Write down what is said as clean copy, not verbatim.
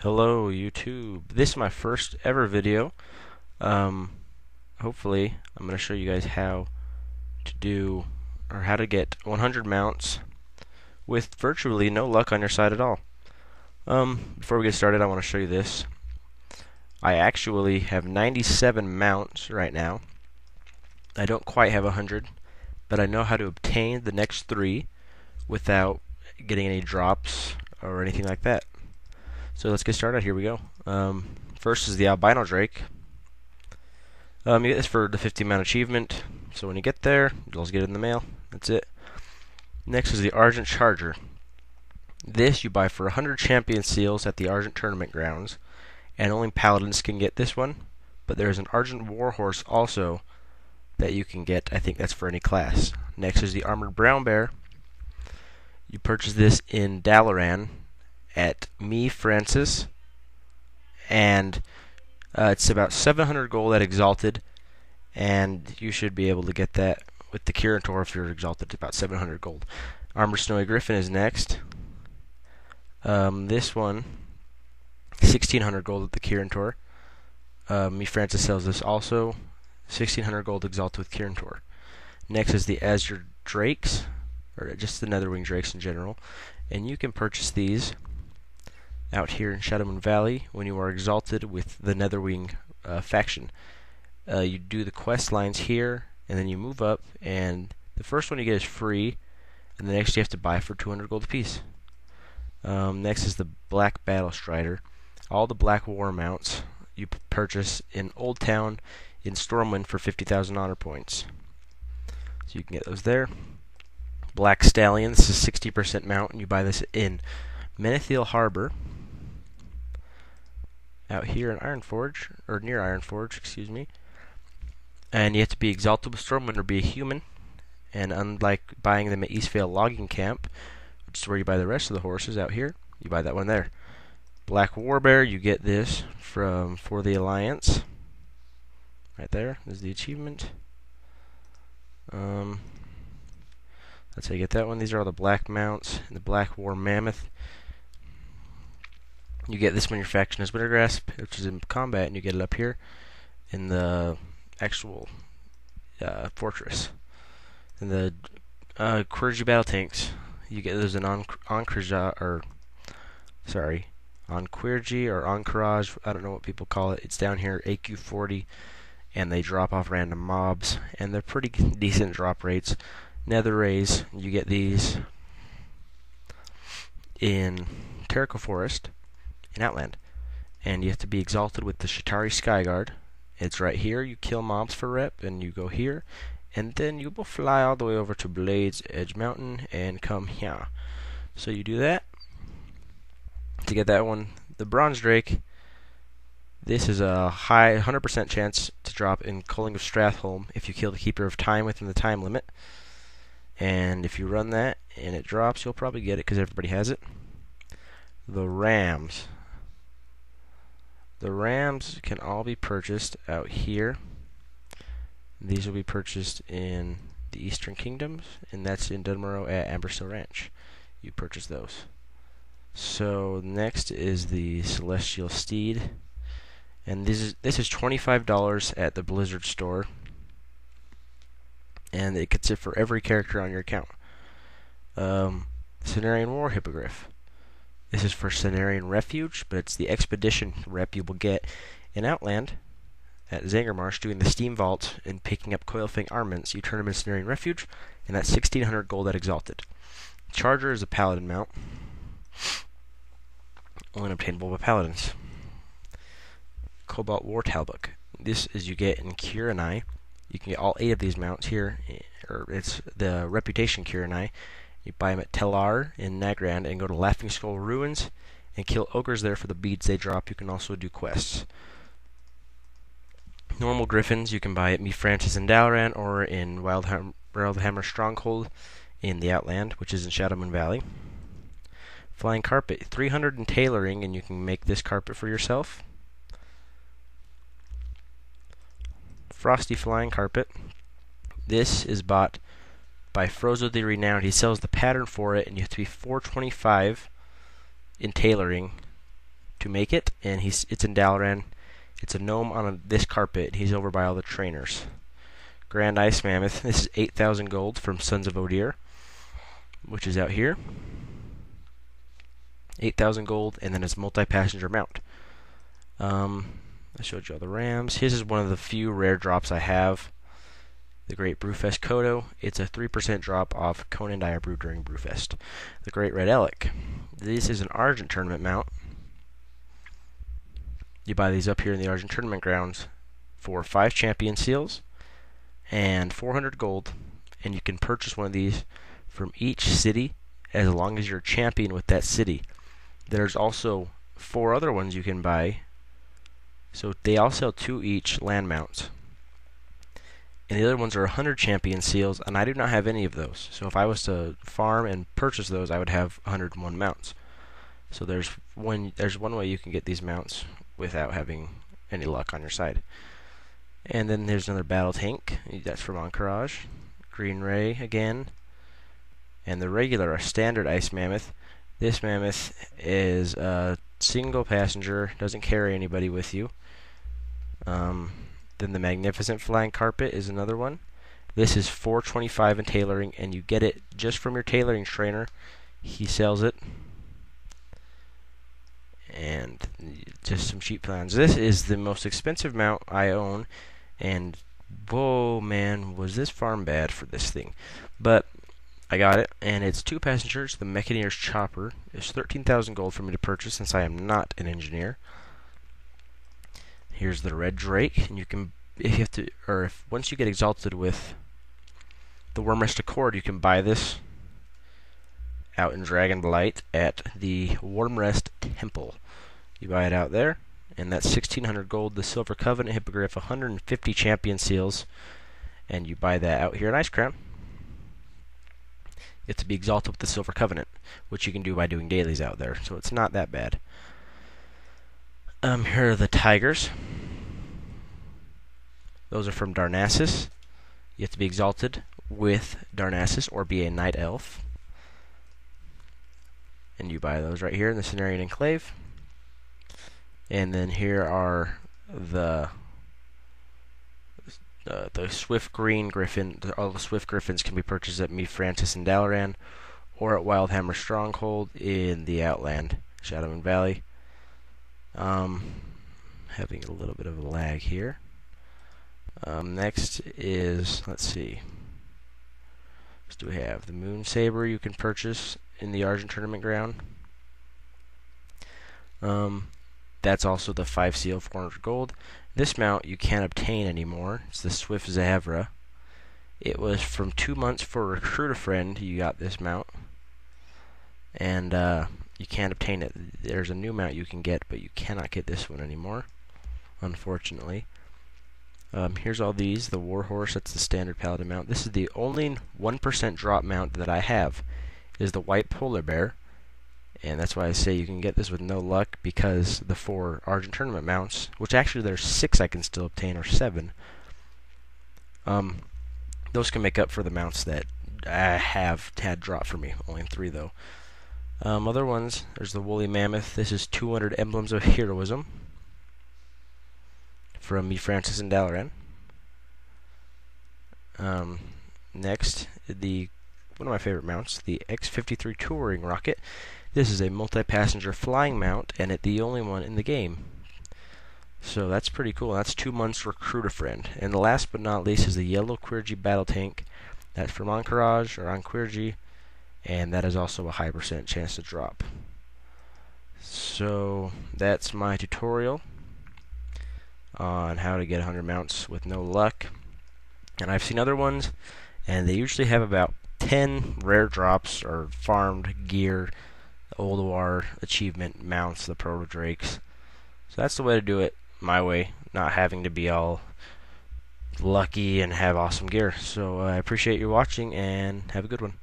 Hello YouTube. This is my first ever video. Um, Hopefully I'm going to show you guys how to do or how to get 100 mounts with virtually no luck on your side at all. Before we get started, I want to show you this. I actually have 97 mounts right now. I don't quite have 100, but I know how to obtain the next 3 without getting any drops or anything like that. So let's get started. Here we go. First is the albino drake. You get this for the 50 mount achievement. So when you get there, you'll just get it in the mail. That's it. Next is the Argent Charger. This you buy for 100 champion seals at the Argent tournament grounds, and only paladins can get this one. But there's an Argent warhorse also that you can get. I think that's for any class. Next is the Armored Brown Bear. You purchase this in Dalaran at Me Francis, and it's about 700 gold at Exalted, and you should be able to get that with the Killindillon if you're Exalted to about 700 gold. Armored Snowy Griffin is next. This one, 1600 gold at the Killindillon. Me Francis sells this also, 1600 gold Exalted with Killindillon. Next is the Azure Drakes, or just the Netherwing Drakes in general, and you can purchase these out here in Shadowmoon Valley when you are Exalted with the Netherwing faction. You do the quest lines here, and then you move up, and the first one you get is free, and the next you have to buy for 200 gold apiece. Next is the Black Battle Strider. All the Black War mounts you purchase in Old Town in Stormwind for 50,000 honor points. So you can get those there. Black Stallion, this is 60% mount, and you buy this in Menethil Harbor, out here in Ironforge, or near Ironforge, excuse me. And you have to be Exalted with Stormwind or be a human. And unlike buying them at Eastvale Logging Camp, which is where you buy the rest of the horses out here, you buy that one there. Black Warbear, you get this for the Alliance. Right there is the achievement. That's how you get that one. These are all the black mounts. And the Black War Mammoth, you get this when your faction is Wintergrasp, which is in combat, and you get it up here in the actual fortress. And the Quergy battle tanks, you get those in Encourage or Encourage. I don't know what people call it. It's down here, AQ40, and they drop off random mobs, and they're pretty decent drop rates. Nether Rays, you get these in Terrico Forest in Outland, and you have to be Exalted with the Shatari Skyguard. It's right here. You kill mobs for rep, and you go here, and then you will fly all the way over to Blades Edge Mountain and come here. So you do that to get that one. The Bronze Drake, this is a high 100% chance to drop in Culling of Strathholm if you kill the Keeper of Time within the time limit. And if you run that and it drops, you'll probably get it because everybody has it. The Rams. The Rams can all be purchased out here. These will be purchased in the Eastern Kingdoms, and that's in Dunmorrow at Amberstill Ranch. You purchase those. So next is the Celestial Steed, and this is $25 at the Blizzard store, and it gets it for every character on your account. Cenarian War Hippogriff. This is for Cenarian Refuge, but it's the Expedition rep you will get in Outland at Zangermarsh doing the Steam Vault and picking up Coilfang armaments. You turn them in Cenarian Refuge, and that's 1600 gold at Exalted. Charger is a Paladin mount, only obtainable by Paladins. Cobalt War Talbuk. This is you get in Kirinai. You can get all 8 of these mounts here, or it's the Reputation Kirinai. You buy them at Telar in Nagrand and go to Laughing Skull Ruins and kill ogres there for the beads they drop. You can also do quests. Normal Griffins you can buy at Me Francis in Dalaran or in Wildhammer Stronghold in the Outland, which is in Shadowmoon Valley. Flying Carpet, 300 in tailoring, and you can make this carpet for yourself. Frosty Flying Carpet. This is bought by Frozo the Renowned. He sells the pattern for it, and you have to be 425 in tailoring to make it, and it's in Dalaran. It's a gnome on this carpet. He's over by all the trainers. Grand Ice Mammoth. This is 8,000 gold from Sons of Odir, which is out here. 8,000 gold, and then his multi-passenger mount. I showed you all the rams. His is one of the few rare drops I have. The Great Brewfest Kodo. It's a 3% drop off Conan Dyer Brew during Brewfest. The Great Red Elk. This is an Argent tournament mount. You buy these up here in the Argent tournament grounds for 5 champion seals and 400 gold, and you can purchase one of these from each city as long as you're a champion with that city. There's also 4 other ones you can buy, so they all sell 2 each land mounts. And the other ones are 100 champion seals, and I do not have any of those. So if I was to farm and purchase those, I would have 101 mounts. So there's one way you can get these mounts without having any luck on your side. And then there's another battle tank. That's from Encourage. Green Ray again. And the regular, a standard Ice Mammoth. This mammoth is a single passenger, doesn't carry anybody with you. Then the Magnificent Flying Carpet is another one. This is $425 in tailoring, and you get it just from your tailoring trainer. He sells it. And just some cheap plans. This is the most expensive mount I own, and whoa man, was this farm bad for this thing. But I got it, and it's 2 passengers. The Mechanier's Chopper is 13,000 gold for me to purchase since I am not an engineer. Here's the Red Drake, and you can, once you get exalted with the Wormrest Accord, you can buy this out in Dragonblight at the Wormrest Temple. You buy it out there, and that's 1,600 gold. The Silver Covenant Hippogriff, 150 champion seals, and you buy that out here in Icecrown. You have to be exalted with the Silver Covenant, which you can do by doing dailies out there, so it's not that bad. Here are the Tigers. Those are from Darnassus. You have to be exalted with Darnassus or be a Night Elf. And you buy those right here in the Cenarian Enclave. And then here are the Swift Green Griffin. All the Swift Griffins can be purchased at Me Francis in Dalaran, or at Wildhammer Stronghold in the Outland, Shadowmoon Valley. Having a little bit of a lag here. Next is, let's see. What do we have? The Moon Saber you can purchase in the Argent Tournament Ground. That's also the 5 seal, 400 gold. This mount you can't obtain anymore. It's the Swift Zavra. It was from 2 months for Recruit a Friend. You got this mount, and you can't obtain it. There's a new mount you can get, but you cannot get this one anymore, unfortunately. Here's all these. The Warhorse, that's the standard Paladin mount. This is the only 1% drop mount that I have, is the White Polar Bear. And that's why I say you can get this with no luck, because the 4 Argent Tournament mounts, which actually there's 6 I can still obtain, or 7. Those can make up for the mounts that I have had drop for me. Only 3 though. Other ones, there's the Woolly Mammoth. This is 200 Emblems of Heroism from Me Francis and Dalaran. Next, one of my favorite mounts, the X-53 Touring Rocket. This is a multi-passenger flying mount, and it's the only one in the game. So that's pretty cool. That's 2 months Recruit a Friend. And the last but not least is the Yellow Quirgy Battle Tank. That's from Encourage or Quirgy, and that is also a high % chance to drop. So that's my tutorial on how to get 100 mounts with no luck. And I've seen other ones, and they usually have about 10 rare drops or farmed gear, the Old War achievement mounts, the Proto Drakes. So that's the way to do it, my way, not having to be all lucky and have awesome gear. So I appreciate you watching, and have a good one.